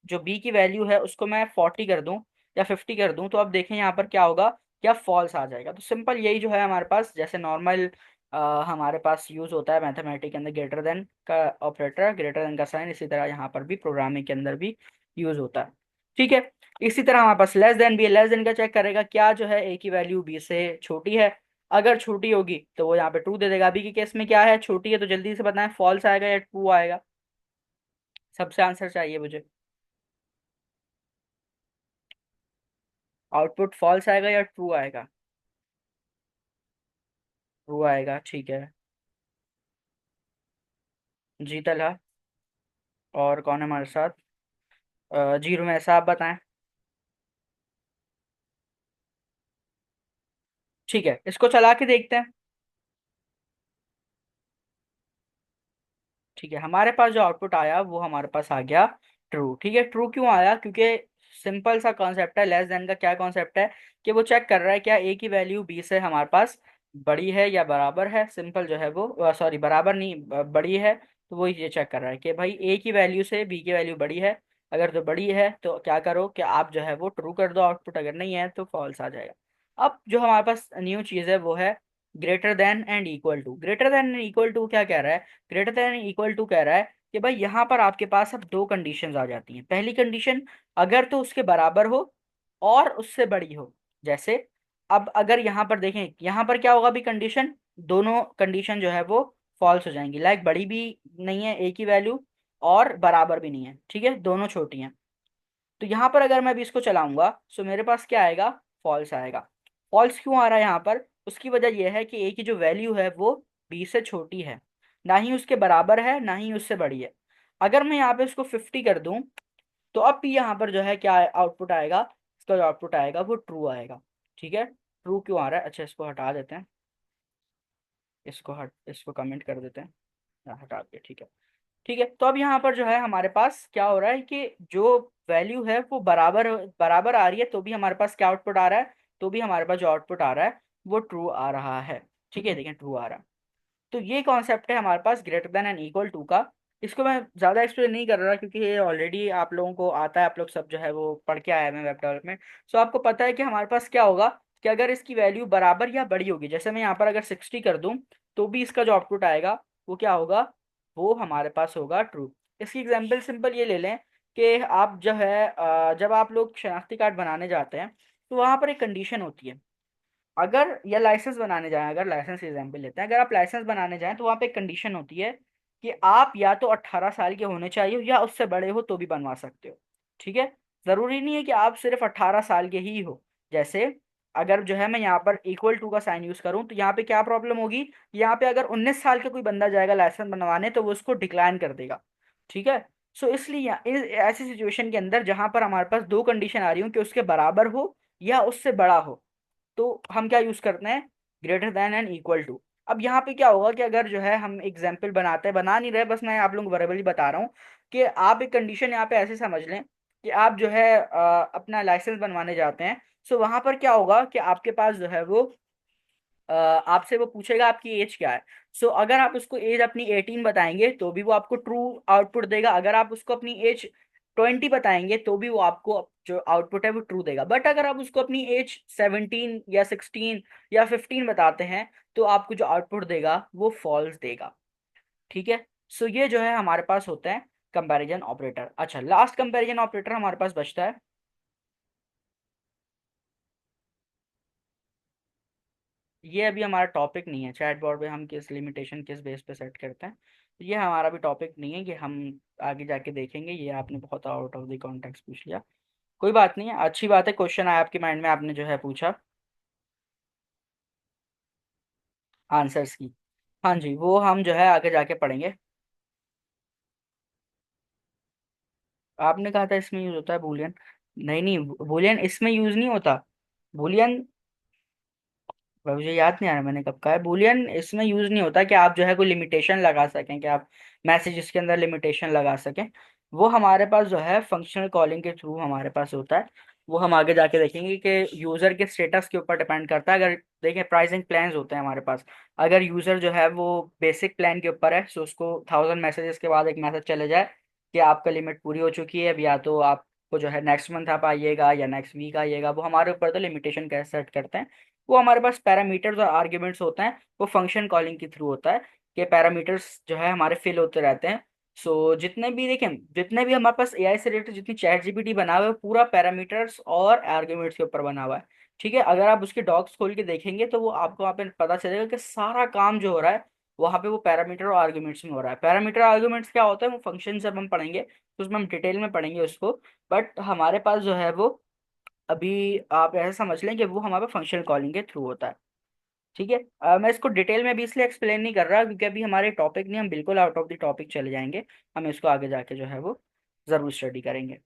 जो बी की वैल्यू है उसको मैं 40 कर दूं या 50 कर दूं, तो अब देखें यहाँ पर क्या होगा, क्या फॉल्स आ जाएगा। तो सिंपल यही जो है हमारे पास जैसे नॉर्मल हमारे पास यूज होता है मैथमेटिक के अंदर ग्रेटर देन का ऑपरेटर, ग्रेटर देन का साइन, इसी तरह यहाँ पर भी प्रोग्रामिंग के अंदर भी यूज होता है। ठीक है, इसी तरह हमारे पास लेस देन भी है। लेस देन का चेक करेगा क्या जो है ए की वैल्यू बी से छोटी है। अगर छोटी होगी तो वो यहाँ पे ट्रू दे देगा। अभी के केस में क्या है, छोटी है, तो जल्दी से बताएं फॉल्स आएगा या ट्रू आएगा, सबसे आंसर चाहिए मुझे। आउटपुट फॉल्स आएगा या ट्रू आएगा, ट्रू आएगा। ठीक है, जीतल है। और कौन है हमारे साथ, जीरो में ऐसा आप बताएं। ठीक है, इसको चला के देखते हैं। ठीक है, हमारे पास जो आउटपुट आया वो हमारे पास आ गया ट्रू। ठीक है, ट्रू क्यों आया, क्योंकि सिंपल सा कॉन्सेप्ट है। लेस देन का क्या कॉन्सेप्ट है कि वो चेक कर रहा है क्या ए की वैल्यू बी से हमारे पास बड़ी है या बराबर है। सिंपल जो है वो सॉरी बराबर नहीं बड़ी है, तो वो ये चेक कर रहा है कि भाई ए की वैल्यू से बी की वैल्यू बड़ी है अगर जो बड़ी है तो क्या करो कि आप जो है वो ट्रू कर दो आउटपुट, अगर नहीं है तो फॉल्स आ जाएगा। अब जो हमारे पास न्यू चीज़ है वो है greater than and equal to. Greater than and equal to क्या कह रहा है? Greater than and equal to कह रहा है कि भाई यहाँ पर आपके पास अब दो कंडीशंस आ जाती हैं। पहली कंडीशन, अगर तो उसके बराबर हो और उससे बड़ी हो। जैसे अब अगर यहाँ पर देखें, यहाँ पर क्या होगा? अभी कंडीशन, दोनों कंडीशन जो है वो फॉल्स हो जाएंगी। लाइक बड़ी भी नहीं है एक ही वैल्यू, और बराबर भी नहीं है, ठीक है, दोनों छोटी हैं। तो यहाँ पर अगर मैं अभी इसको चलाऊंगा तो मेरे पास क्या आएगा? फॉल्स आएगा। फॉल्स क्यों आ रहा है यहाँ पर? उसकी वजह यह है कि ए की जो वैल्यू है वो बी से छोटी है, ना ही उसके बराबर है ना ही उससे बड़ी है। अगर मैं यहाँ पे उसको 50 कर दूं तो अब भी यहाँ पर जो है क्या आउटपुट आएगा? इसका जो आउटपुट आएगा वो ट्रू आएगा। ठीक है, ट्रू क्यों आ रहा है? अच्छा, इसको हटा देते हैं, इसको कमेंट कर देते हैं। हटा दिया, ठीक है। ठीक है, तो अब यहाँ पर जो है हमारे पास क्या हो रहा है कि जो वैल्यू है वो बराबर बराबर आ रही है, तो भी हमारे पास क्या आउटपुट आ रहा है? तो भी हमारे पास जो आउटपुट आ रहा है वो ट्रू आ रहा है। ठीक है, देखें, ट्रू आ रहा है। तो ये कॉन्सेप्ट है हमारे पास greater than and equal to का। इसको मैं ज़्यादा एक्सप्लेन नहीं कर रहा क्योंकि ये ऑलरेडी आप लोगों को आता है, आप लोग सब जो है वो पढ़ के आए हैं वेब डेवलपमेंट। सो आपको पता है कि हमारे पास क्या होगा कि अगर इसकी वैल्यू बराबर या बड़ी होगी, जैसे मैं यहाँ पर अगर 60 कर दूं तो भी इसका जो आउटपुट आएगा वो क्या होगा? वो हमारे पास होगा ट्रू। इसकी एग्जाम्पल सिंपल ये ले लें कि आप जो है जब आप लोग शनाख्ती कार्ड बनाने जाते हैं तो वहाँ पर एक कंडीशन होती है। अगर या लाइसेंस बनाने जाएं, अगर लाइसेंस एग्जाम्पल लेते हैं, अगर आप लाइसेंस बनाने जाएं तो वहाँ पे एक कंडीशन होती है कि आप या तो 18 साल के होने चाहिए या उससे बड़े हो तो भी बनवा सकते हो। ठीक है, जरूरी नहीं है कि आप सिर्फ 18 साल के ही हो। जैसे अगर जो है मैं यहाँ पर इक्वल टू का साइन यूज करूँ तो यहाँ पे क्या प्रॉब्लम होगी? यहाँ पे अगर 19 साल का कोई बंदा जाएगा लाइसेंस बनवाने तो वो उसको डिक्लाइन कर देगा। ठीक है, सो इसलिए ऐसी सिचुएशन के अंदर जहां पर हमारे पास दो कंडीशन आ रही हो कि उसके बराबर हो या उससे बड़ा हो, तो हम क्या यूज करते हैं? Greater than and equal to. अब यहाँ पे क्या होगा कि अगर जो है हम एग्जाम्पल बनाते हैं, बना नहीं रहे, बस मैं आप लोगों को वर्बली बता रहा हूँ कि आप एक कंडीशन यहाँ पे ऐसे समझ लें कि आप जो है अपना लाइसेंस बनवाने जाते हैं। सो वहां पर क्या होगा कि आपके पास जो है वो आपसे वो पूछेगा आपकी एज क्या है। सो अगर आप उसको एज अपनी 18 बताएंगे तो भी वो आपको ट्रू आउटपुट देगा। अगर आप उसको अपनी एज 20 बताएंगे तो भी वो आपको जो आउटपुट है वो ट्रू देगा। बट अगर आप उसको अपनी एज 17 या 16 या 15 बताते हैं तो आपको जो आउटपुट देगा वो फॉल्स देगा। ठीक है, सो ये जो है हमारे पास होता है कंपैरिजन ऑपरेटर। अच्छा, लास्ट कंपैरिजन ऑपरेटर हमारे पास बचता है। ये अभी हमारा टॉपिक नहीं है, चैट बोर्ड पे हम किस लिमिटेशन किस बेस पे सेट करते हैं, तो ये हमारा भी टॉपिक नहीं है, ये हम आगे जाके देखेंगे। ये आपने बहुत आउट ऑफ द कॉन्टेक्स्ट पूछ लिया। कोई बात नहीं है, अच्छी बात है, क्वेश्चन आया आपके माइंड में, आपने जो है पूछा आंसर्स की। हाँ जी, वो हम जो है आगे जाके पढ़ेंगे। आपने कहा था इसमें यूज होता है बूलियन। नहीं नहीं, बूलियन इसमें यूज नहीं होता। बूलियन, मुझे याद नहीं आ रहा मैंने कब कहा है। बूलियन इसमें यूज नहीं होता कि आप जो है कोई लिमिटेशन लगा सकें, कि आप मैसेजेस के अंदर लिमिटेशन लगा सकें। वो हमारे पास जो है फंक्शनल कॉलिंग के थ्रू हमारे पास होता है। वो हम आगे जाके देखेंगे कि यूजर के स्टेटस के ऊपर डिपेंड करता है। अगर देखें, प्राइसिंग प्लान्स होते हैं हमारे पास। अगर यूजर जो है वो बेसिक प्लान के ऊपर है तो उसको 1000 मैसेजेस के बाद एक मैसेज चले जाए कि आपका लिमिट पूरी हो चुकी है, अब या तो आपको जो है नेक्स्ट मंथ आप आइएगा या नेक्स्ट वीक आइएगा, वो हमारे ऊपर तो लिमिटेशन कैसे सेट करते हैं। वो हमारे पास पैरामीटर्स और आर्ग्यूमेंट्स होते हैं, वो फंक्शन कॉलिंग के थ्रू होता है कि पैरामीटर्स जो है हमारे फिल होते रहते हैं। सो जितने भी देखें, जितने भी हमारे पास एआई से रिलेटेड जितनी चैट जीपीटी बना हुआ है वो पूरा पैरामीटर्स और आर्ग्यूमेंट्स के ऊपर बना हुआ है। ठीक है, अगर आप उसके डॉक्स खोल के देखेंगे तो वो आपको वहाँ पे पता चलेगा कि सारा काम जो हो रहा है वहाँ पे वो पैरामीटर और आर्ग्यूमेंट्स में हो रहा है। पैरामीटर आर्ग्यूमेंट्स क्या होता है वो फंक्शन जब हम पढ़ेंगे तो उसमें हम डिटेल में पढ़ेंगे उसको। बट हमारे पास जो है वो अभी आप ऐसे समझ लें कि वो हमारे फंक्शन कॉलिंग के थ्रू होता है। ठीक है, मैं इसको डिटेल में भी इसलिए एक्सप्लेन नहीं कर रहा क्योंकि अभी हमारे टॉपिक नहीं, हम बिल्कुल आउट ऑफ द टॉपिक चले जाएंगे। हम इसको आगे जाके जो है वो जरूर स्टडी करेंगे।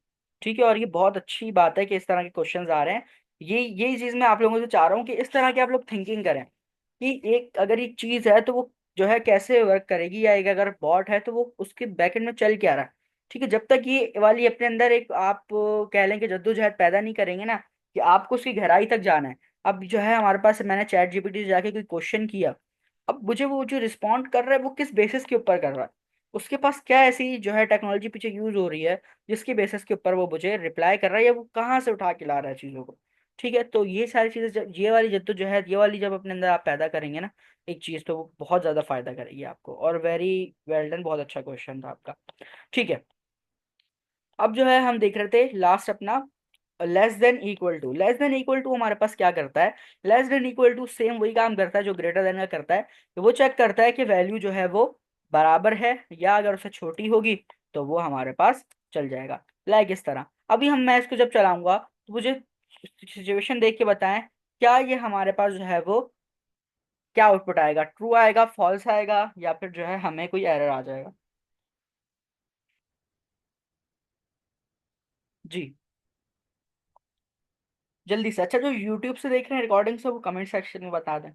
ठीक है, और ये बहुत अच्छी बात है कि इस तरह के क्वेश्चंस आ रहे हैं। यही चीज़ मैं आप लोगों से चाह रहा हूँ कि इस तरह के आप लोग थिंकिंग करें कि एक अगर एक चीज़ है तो वो जो है कैसे वर्क करेगी, या एक अगर बॉट है तो वो उसके बैकएंड में चल क्या रहा है। ठीक है, जब तक ये वाली अपने अंदर एक आप कह लें कि जद्दोजहद पैदा नहीं करेंगे ना कि आपको उसकी गहराई तक जाना है। अब जो है हमारे पास, मैंने चैट जीपीटी से जाके कोई क्वेश्चन किया, अब मुझे वो जो रिस्पॉन्ड कर रहा है वो किस बेसिस के ऊपर कर रहा है? उसके पास क्या ऐसी जो है टेक्नोलॉजी पीछे यूज हो रही है जिसकी बेसिस के ऊपर वो मुझे रिप्लाई कर रहा है, या वो कहाँ से उठा के ला रहा है चीज़ों को। ठीक है, तो ये सारी चीज़ें ये वाली जद्दोजहद, ये वाली जब अपने अंदर आप पैदा करेंगे ना एक चीज़, तो वो बहुत ज़्यादा फायदा करेगी आपको। और वेरी वेल डन, बहुत अच्छा क्वेश्चन था आपका। ठीक है, अब जो है हम देख रहे थे लास्ट अपना less than equal to. Less than equal to हमारे पास क्या करता है? Less than equal to same वही काम करता है जो ग्रेटर देन का करता है। तो वो चेक करता है कि वैल्यू जो है वो बराबर है, या अगर उससे छोटी होगी तो वो हमारे पास चल जाएगा। लाइक इस तरह अभी मैं इसको जब चलाऊंगा तो मुझे सिचुएशन देख के बताएं, क्या ये हमारे पास जो है वो क्या आउटपुट आएगा? ट्रू आएगा, फॉल्स आएगा, या फिर जो है हमें कोई एरर आ जाएगा? जी, जल्दी से। अच्छा, जो यूट्यूब से देख रहे हैं रिकॉर्डिंग से, वो कमेंट सेक्शन में बता दें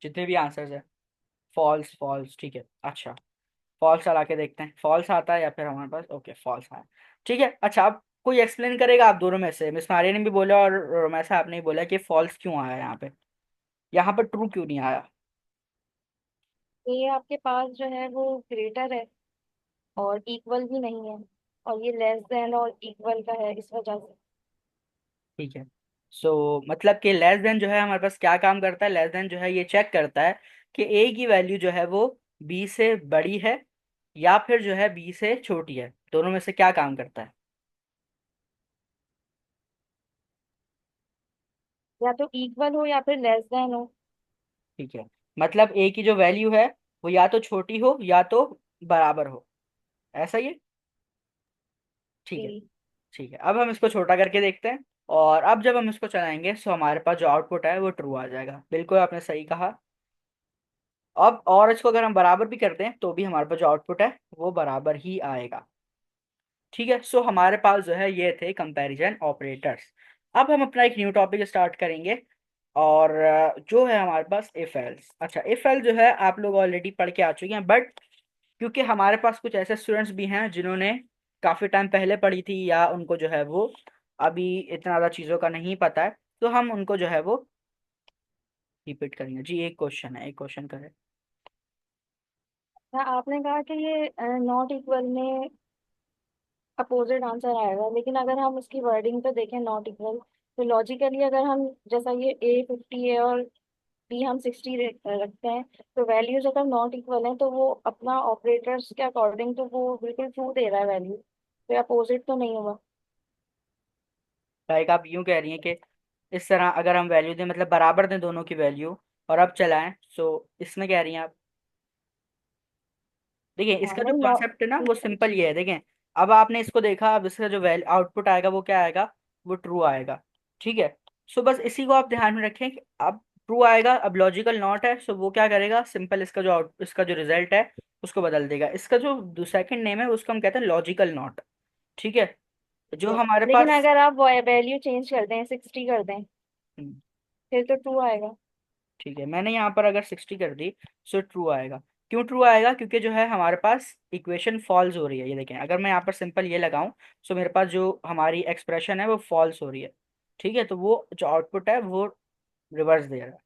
जितने भी आंसर्स है। फॉल्स, फॉल्स, ठीक है। अच्छा, फॉल्स चला के देखते हैं, फॉल्स आता है या फिर हमारे पास ओके फॉल्स आया। ठीक है, अच्छा, अब कोई एक्सप्लेन करेगा आप दोनों में से? मिस मारिया ने भी बोला और रोमैसा आपने भी बोला कि फॉल्स क्यों आया यहाँ पे, यहाँ पर ट्रू क्यों नहीं आया? ये आपके पास जो है वो ग्रेटर है और इक्वल भी नहीं है, और ये लेस देन और इक्वल का है, इस वजह से। ठीक है, मतलब कि लेस देन जो है हमारे पास क्या काम करता है? लेस देन जो है ये चेक करता है कि ए की वैल्यू जो है वो बी से बड़ी है या फिर जो है बी से छोटी है, दोनों में से क्या काम करता है? या तो इक्वल हो या फिर लेस देन हो। ठीक है, मतलब ए की जो वैल्यू है वो या तो छोटी हो या तो बराबर हो, ऐसा ही है। ठीक है, जी। ठीक है, अब हम इसको छोटा करके देखते हैं। और अब जब हम इसको चलाएंगे तो हमारे पास जो आउटपुट है वो ट्रू आ जाएगा। बिल्कुल आपने सही कहा। अब और इसको अगर हम बराबर भी करते हैं तो भी हमारे पास जो आउटपुट है वो बराबर ही आएगा। ठीक है, हमारे पास जो है ये थे कंपैरिजन ऑपरेटर्स। अब हम अपना एक न्यू टॉपिक स्टार्ट करेंगे, और जो है हमारे पास इफ एल्स। अच्छा, इफ एल्स जो है आप लोग ऑलरेडी पढ़ के आ चुके हैं, बट क्योंकि हमारे पास कुछ ऐसे स्टूडेंट्स भी हैं जिन्होंने काफ़ी टाइम पहले पढ़ी थी, या उनको जो है वो अभी इतना ज़्यादा चीज़ों का नहीं पता है, तो हम उनको जो है वो रिपीट करेंगे। जी, एक क्वेश्चन है, एक क्वेश्चन करें। हाँ, आपने कहा कि ये नॉट इक्वल में अपोजिट आंसर आएगा, लेकिन अगर हम उसकी वर्डिंग पे देखें नॉट इक्वल, तो लॉजिकली अगर हम, जैसा ये A 50 है और बी हम 60 रखते हैं, तो वैल्यूज अगर नॉट इक्वल हैं तो वो अपना ऑपरेटर्स के अकॉर्डिंग तो वो बिल्कुल ट्रू दे रहा है वैल्यू, तो अपोजिट तो नहीं होगा। लाइक आप यूं कह रही हैं कि इस तरह अगर हम वैल्यू दें, मतलब बराबर दें दोनों की वैल्यू, और अब चलाएं, इसमें कह रही हैं आप? देखिए, हाँ इसका जो नहीं, कॉन्सेप्ट है ना वो सिंपल ये है। देखें, अब आपने इसको देखा, अब इसका जो वैल आउटपुट आएगा वो क्या आएगा? वो ट्रू आएगा। ठीक है, बस इसी को आप ध्यान में रखें कि अब ट्रू आएगा। अब लॉजिकल नॉट है, वो क्या करेगा? सिंपल इसका जो रिजल्ट है उसको बदल देगा। इसका जो सेकंड नेम है उसको हम कहते हैं लॉजिकल नॉट। ठीक है, जो हमारे लेकिन पास अगर आप वैल्यू चेंज कर दें, 60 कर दें, हम्म, फिर तो ट्रू आएगा। ठीक है, मैंने यहाँ पर अगर 60 कर दी ट्रू आएगा। क्यों ट्रू आएगा? क्योंकि जो है हमारे पास इक्वेशन फॉल्स हो रही है। ये देखें, अगर मैं यहाँ पर सिंपल ये लगाऊं, मेरे पास जो हमारी एक्सप्रेशन है वो फॉल्स हो रही है। ठीक है, तो वो जो आउटपुट है वो रिवर्स दे रहा है।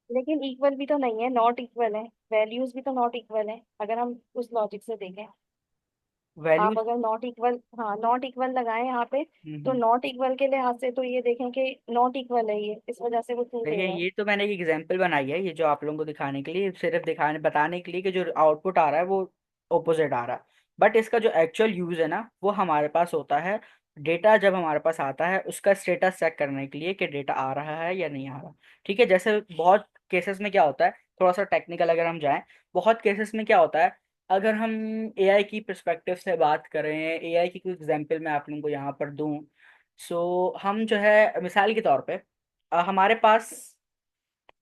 लेकिन इक्वल भी तो नहीं है, नॉट इक्वल है, वैल्यूज भी तो नॉट इक्वल है अगर हम उस लॉजिक से देखें। आप वैल्यूज अगर नॉट इक्वल, हाँ नॉट इक्वल लगाएं यहाँ पे, तो नॉट इक्वल के लिहाज से तो ये देखें कि नॉट इक्वल है ये, इस वजह से वो ट्रू दे देखिए, रहा है। ये तो मैंने एक एग्जांपल बनाई है, ये जो आप लोगों को दिखाने के लिए, सिर्फ दिखाने बताने के लिए कि जो आउटपुट आ रहा है वो ओपोजिट आ रहा है। बट इसका जो एक्चुअल यूज है ना वो हमारे पास होता है, डेटा जब हमारे पास आता है उसका स्टेटस चेक करने के लिए कि डेटा आ रहा है या नहीं आ रहा। ठीक है, जैसे बहुत केसेस में क्या होता है, थोड़ा सा टेक्निकल अगर हम जाएं, बहुत केसेस में क्या होता है, अगर हम एआई की पर्सपेक्टिव से बात करें, एआई की कोई एग्जांपल मैं आप लोगों को यहाँ पर दूं, हम जो है मिसाल के तौर पे हमारे पास,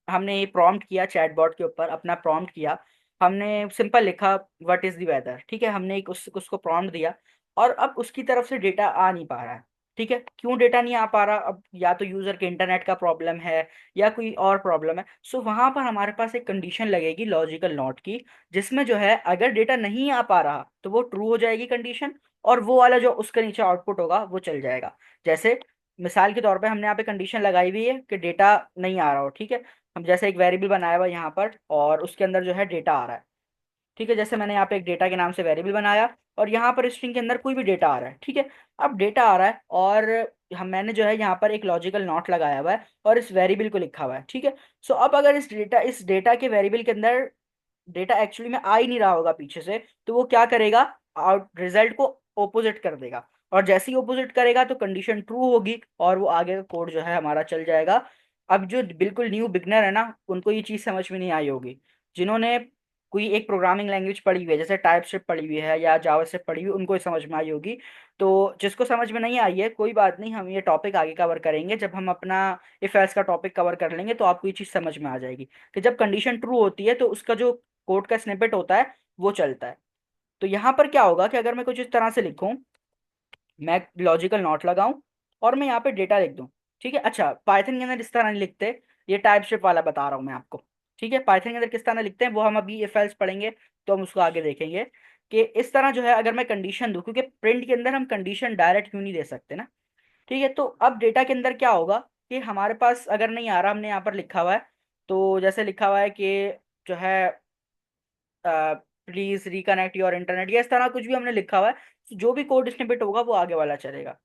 हमने ये प्रॉम्प्ट किया चैटबॉट के ऊपर, अपना प्रॉम्प्ट किया, हमने सिंपल लिखा व्हाट इज द वेदर। ठीक है, हमने एक उसको प्रॉम्प्ट दिया, और अब उसकी तरफ से डेटा आ नहीं पा रहा है। ठीक है, क्यों डेटा नहीं आ पा रहा? अब या तो यूजर के इंटरनेट का प्रॉब्लम है या कोई और प्रॉब्लम है। वहां पर हमारे पास एक कंडीशन लगेगी लॉजिकल नॉट की, जिसमें जो है अगर डेटा नहीं आ पा रहा तो वो ट्रू हो जाएगी कंडीशन, और वो वाला जो उसके नीचे आउटपुट होगा वो चल जाएगा। जैसे मिसाल के तौर पे हमने यहाँ पे कंडीशन लगाई हुई है कि डेटा नहीं आ रहा हो। ठीक है, हम जैसे एक वेरिएबल बनाया हुआ है यहाँ पर, और उसके अंदर जो है डेटा आ रहा है। ठीक है, जैसे मैंने यहाँ पे एक डेटा के नाम से वेरिएबल बनाया, और यहाँ पर स्ट्रिंग के अंदर कोई भी डेटा आ रहा है। ठीक है, अब डेटा आ रहा है और हम मैंने जो है यहाँ पर एक लॉजिकल नॉट लगाया हुआ है और इस वेरिएबल को लिखा हुआ है। ठीक है, सो अब अगर इस डेटा के वेरिएबल के अंदर डेटा एक्चुअली में आ ही नहीं रहा होगा पीछे से, तो वो क्या करेगा, आउट रिजल्ट को ओपोजिट कर देगा। और जैसे ही ओपोजिट करेगा तो कंडीशन ट्रू होगी और वो आगे का कोड जो है हमारा चल जाएगा। अब जो बिल्कुल न्यू बिगनर है ना, उनको ये चीज़ समझ में नहीं आई होगी। जिन्होंने कोई एक प्रोग्रामिंग लैंग्वेज पढ़ी हुई है, जैसे टाइप स्क्रिप्ट पढ़ी हुई है या जावास्क्रिप्ट पढ़ी हुई है, उनको ही समझ में आई होगी। तो जिसको समझ में नहीं आई है, कोई बात नहीं, हम ये टॉपिक आगे कवर करेंगे। जब हम अपना इफ एल्स का टॉपिक कवर कर लेंगे तो आपको ये चीज़ समझ में आ जाएगी कि जब कंडीशन ट्रू होती है तो उसका जो कोड का स्निपेट होता है वो चलता है। तो यहाँ पर क्या होगा कि अगर मैं कुछ इस तरह से लिखूं, मैं लॉजिकल नॉट लगाऊं और मैं यहाँ पे डेटा लिख दूं। ठीक है, अच्छा पाइथन के अंदर इस तरह नहीं लिखते, ये टाइप शेप वाला बता रहा हूँ मैं आपको। ठीक है, पाइथन के अंदर किस तरह लिखते हैं वो हम अभी इफ एल्स पढ़ेंगे तो हम उसको आगे देखेंगे कि इस तरह जो है अगर मैं कंडीशन दूं, क्योंकि प्रिंट के अंदर हम कंडीशन डायरेक्ट क्यों नहीं दे सकते ना। ठीक है, तो अब डेटा के अंदर क्या होगा कि हमारे पास अगर नहीं आ रहा, हमने यहाँ पर लिखा हुआ है, तो जैसे लिखा हुआ है कि जो है प्लीज रिकनेक्ट योर इंटरनेट, या इस तरह कुछ भी हमने लिखा हुआ है, तो जो भी कोड स्निपेट होगा वो आगे वाला चलेगा।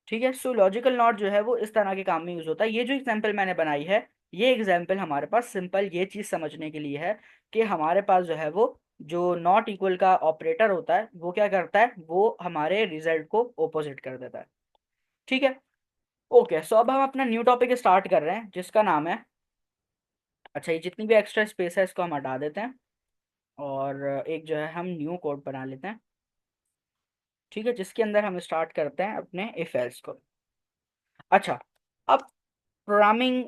ठीक है, सो लॉजिकल नॉट जो है वो इस तरह के काम में यूज होता है। ये जो एग्जांपल मैंने बनाई है, ये एग्जांपल हमारे पास सिंपल ये चीज समझने के लिए है कि हमारे पास जो है वो जो नॉट इक्वल का ऑपरेटर होता है वो क्या करता है, वो हमारे रिजल्ट को ओपोजिट कर देता है। ठीक है, ओके, सो अब हम अपना न्यू टॉपिक स्टार्ट कर रहे हैं जिसका नाम है, अच्छा ये जितनी भी एक्स्ट्रा स्पेस है इसको हम हटा देते हैं और एक जो है हम न्यू कोड बना लेते हैं। ठीक है, जिसके अंदर हम स्टार्ट करते हैं अपने इफ एल्स को। अच्छा, अब प्रोग्रामिंग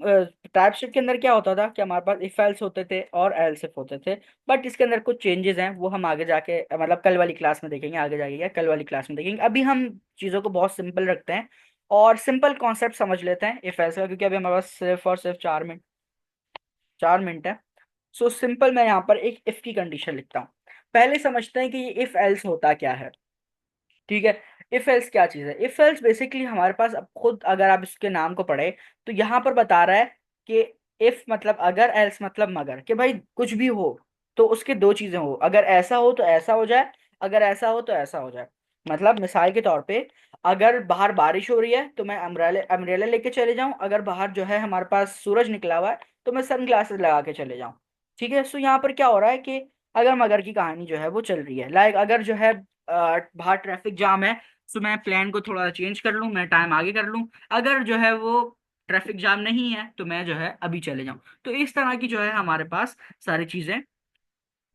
टाइपस्क्रिप्ट के अंदर क्या होता था कि हमारे पास इफ एल्स होते थे और एल्स इफ होते थे। बट इसके अंदर कुछ चेंजेस हैं, वो हम आगे जाके मतलब कल वाली क्लास में देखेंगे, आगे जाके या कल वाली क्लास में देखेंगे। अभी हम चीज़ों को बहुत सिंपल रखते हैं और सिंपल कॉन्सेप्ट समझ लेते हैं इफ एल्स का, क्योंकि अभी हमारे पास सिर्फ और सिर्फ 4 मिनट, 4 मिनट है। सो सिंपल मैं यहाँ पर एक इफ की कंडीशन लिखता हूँ। पहले समझते हैं कि ये इफ एल्स होता क्या है। ठीक है, इफ एल्स क्या चीज है। इफ एल्स बेसिकली हमारे पास, अब खुद अगर आप इसके नाम को पढ़े तो यहाँ पर बता रहा है कि इफ मतलब अगर, एल्स मतलब मगर, कि भाई कुछ भी हो तो उसके दो चीजें हो, अगर ऐसा हो तो ऐसा हो जाए, अगर ऐसा हो तो ऐसा हो जाए। मतलब मिसाल के तौर पे, अगर बाहर बारिश हो रही है तो मैं अम्ब्रेला अम्ब्रेला लेके चले जाऊं, अगर बाहर जो है हमारे पास सूरज निकला हुआ है तो मैं सन ग्लासेस लगा के चले जाऊं। ठीक है, सो यहाँ पर क्या हो रहा है कि अगर मगर की कहानी जो है वो चल रही है। लाइक अगर जो है बाहर ट्रैफिक जाम है, तो मैं प्लान को थोड़ा चेंज कर लूँ, मैं टाइम आगे कर लूँ। अगर जो है वो ट्रैफिक जाम नहीं है तो मैं जो है अभी चले जाऊँ। तो इस तरह की जो है हमारे पास सारी चीजें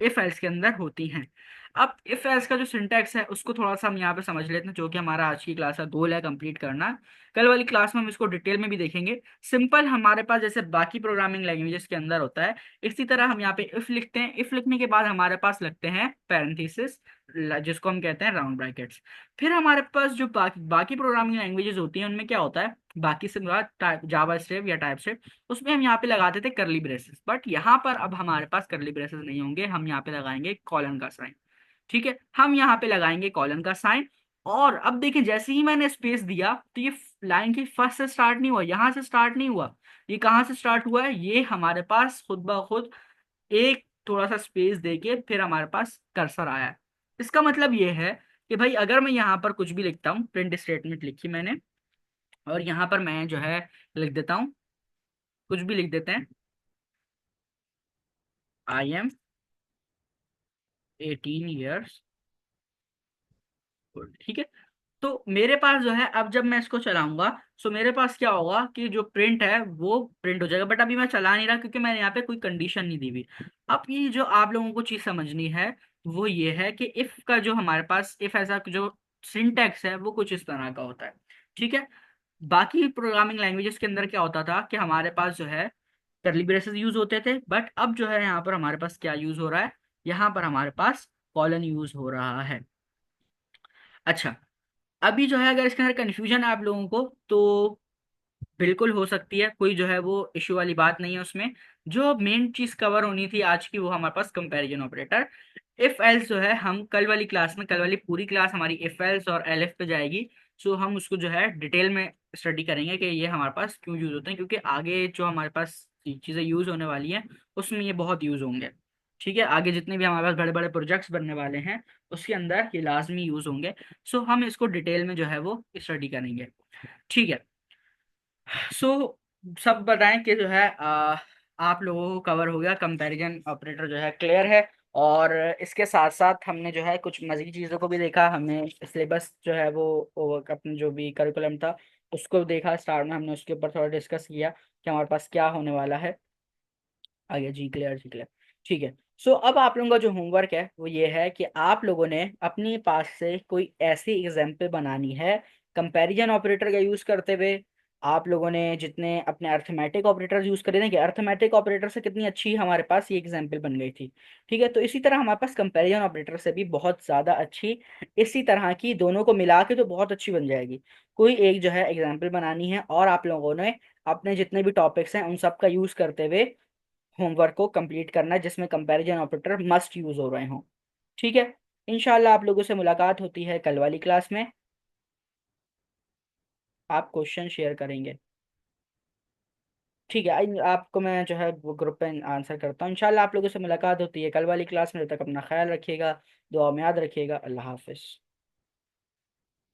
इफ एल्स के अंदर होती हैं। अब इफ एल्स का जो सिंटैक्स है उसको थोड़ा सा हम यहाँ पे समझ लेते हैं, जो कि हमारा आज की क्लास का गोल है कंप्लीट करना। कल वाली क्लास में हम इसको डिटेल में भी देखेंगे। सिंपल हमारे पास जैसे बाकी प्रोग्रामिंग लैंग्वेजेस के अंदर होता है, इसी तरह हम यहाँ पे इफ लिखते हैं। इफ लिखने के बाद हमारे पास लगते हैं पैरेंथेसिस, जिसको हम कहते हैं राउंड ब्रैकेट्स। फिर हमारे पास जो बाकी बाकी प्रोग्रामिंग लैंग्वेजेस होती हैं उनमें क्या होता है, बाकी से जावा स्क्रिप्ट या टाइप, उसमें हम यहाँ पे लगाते थे करली ब्रेसेस। बट यहाँ पर अब हमारे पास करली ब्रेसेस नहीं होंगे, हम यहाँ पे लगाएंगे कॉलन का साइन। ठीक है, हम यहाँ पे लगाएंगे कॉलन का साइन। और अब देखिए जैसे ही मैंने स्पेस दिया तो ये लाइन की फर्स्ट से स्टार्ट नहीं हुआ, यहाँ से स्टार्ट नहीं हुआ, ये कहाँ से स्टार्ट हुआ है, ये हमारे पास खुद ब खुद एक थोड़ा सा स्पेस देके फिर हमारे पास कर्सर आया है। इसका मतलब ये है कि भाई अगर मैं यहाँ पर कुछ भी लिखता हूँ, प्रिंट स्टेटमेंट लिखी मैंने, और यहाँ पर मैं जो है लिख देता हूँ, कुछ भी लिख देते हैं, आई एम 18 ईयर्स। ठीक है, तो मेरे पास जो है अब जब मैं इसको चलाऊंगा, सो मेरे पास क्या होगा कि जो प्रिंट है वो प्रिंट हो जाएगा। बट अभी मैं चला नहीं रहा क्योंकि मैंने यहाँ पे कोई कंडीशन नहीं दी हुई। अब ये जो आप लोगों को चीज समझनी है वो ये है कि इफ का जो हमारे पास इफ ऐसा जो सिंटैक्स है वो कुछ इस तरह का होता है। ठीक है, बाकी प्रोग्रामिंग लैंग्वेजेस के अंदर क्या होता था कि हमारे पास जो है करली ब्रेसेस यूज होते थे। बट अब जो है यहाँ पर हमारे पास क्या यूज हो रहा है, यहाँ पर हमारे पास कॉलन यूज हो रहा है। अच्छा, अभी जो है अगर इसके अंदर कन्फ्यूजन है आप लोगों को तो बिल्कुल हो सकती है, कोई जो है वो इश्यू वाली बात नहीं है उसमें। जो मेन चीज कवर होनी थी आज की वो हमारे पास कंपैरिजन ऑपरेटर। इफ एल्स जो है हम कल वाली क्लास में, कल वाली पूरी क्लास हमारी इफ एल्स और एलएफ पे जाएगी। सो हम उसको जो है डिटेल में स्टडी करेंगे कि ये हमारे पास क्यों यूज होते हैं, क्योंकि आगे जो हमारे पास चीजें यूज होने वाली हैं उसमें ये बहुत यूज होंगे। ठीक है, आगे जितने भी हमारे पास बड़े बड़े प्रोजेक्ट्स बनने वाले हैं उसके अंदर ये लाजमी यूज होंगे। सो हम इसको डिटेल में जो है वो स्टडी करेंगे। ठीक है। सो सब बताएं कि जो है आप लोगों को कवर हो गया, कंपैरिजन ऑपरेटर जो है क्लियर है। और इसके साथ साथ हमने जो है कुछ मज़ीद चीज़ों को भी देखा, हमने सिलेबस जो है वो अपने जो भी करिकुलम था उसको देखा, स्टार्ट में हमने उसके ऊपर थोड़ा डिस्कस किया कि हमारे पास क्या होने वाला है आगे। जी क्लियर, जी क्लियर। ठीक है। सो अब आप लोगों का जो होमवर्क है वो ये है कि आप लोगों ने अपने पास से कोई ऐसी एग्जाम्पल बनानी है कंपैरिजन ऑपरेटर का यूज करते हुए। आप लोगों ने जितने अपने अर्थमेटिक ऑपरेटर्स यूज करे थे कि अर्थमेटिक ऑपरेटर से कितनी अच्छी हमारे पास ये एग्जाम्पल बन गई थी। ठीक है, तो इसी तरह हमारे पास कंपैरिजन ऑपरेटर से भी बहुत ज्यादा अच्छी, इसी तरह की दोनों को मिला के तो बहुत अच्छी बन जाएगी। कोई एक जो है एग्जाम्पल बनानी है और आप लोगों ने अपने जितने भी टॉपिक्स हैं उन सब का यूज करते हुए होमवर्क को कंप्लीट करना है जिसमें कंपैरिजन ऑपरेटर मस्ट यूज हो रहे हों। ठीक है। इंशाल्लाह आप लोगों से मुलाकात होती है कल वाली क्लास में। आप क्वेश्चन शेयर करेंगे। ठीक है, आपको मैं जो है वो ग्रुप पे आंसर करता हूँ। इंशाल्लाह आप लोगों से मुलाकात होती है कल वाली क्लास में। जब तक अपना ख्याल रखिएगा, दुआ में याद रखिएगा। अल्लाह हाफिज़।